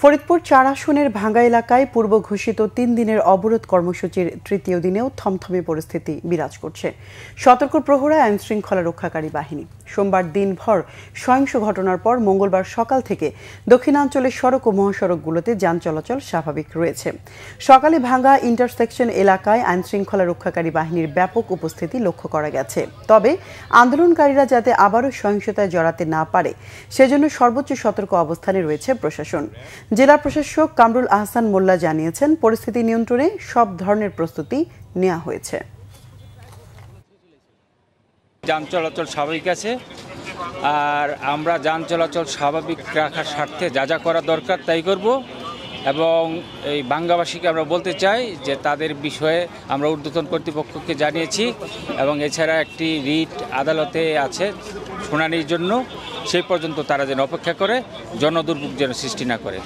ফরিদপুর ৪ আসনের ভাঙ্গা এলাকায় পূর্ব ঘোষিত ৩ দিনের অবরোধ কর্মসূচির তৃতীয় দিনেও থমথমে পরিস্থিতি বিরাজ করছে। সতর্ক প্রহরায় আইন শৃঙ্খলা রক্ষাকারী বাহিনী। সোমবার দিনভর সহিংস ঘটনার পর মঙ্গলবার সকাল থেকে দক্ষিণাঞ্চলের সড়ক ও মহাসড়কগুলোতে যান চলাচল স্বাভাবিক রয়েছে। সকালে ভাঙ্গা ইন্টারসেকশন এলাকায় আইন শৃঙ্খলা রক্ষাকারী বাহিনীর ব্যাপক উপস্থিতি লক্ষ্য করা গেছে। তবে আন্দোলনকারীরা যাতে আবারও সহিংসতায় জড়াতে না পারে সেজন্য সর্বোচ্চ সতর্ক অবস্থানে রয়েছে প্রশাসন। জেলা প্রশাসক কামরুল আহসান মোল্লা জানিয়েছেন, পরিস্থিতি নিয়ন্ত্রণে সব ধরনের প্রস্তুতি নেওয়া হয়েছে। যান চলাচল স্বাভাবিক আছে, আর আমরা যান চলাচল স্বাভাবিক রাখার স্বার্থে যা যা করা দরকার তাই করব। এবং এই বাঙ্গাবাসীকে আমরা বলতে চাই যে তাদের বিষয়ে আমরা ঊর্ধ্বতন কর্তৃপক্ষকে জানিয়েছি এবং এছাড়া একটি রিট আদালতে আছে শুনানির জন্য। সেই পর্যন্ত তারা যেন অপেক্ষা করে, জনদুর্ভোগ যেন সৃষ্টি না করে।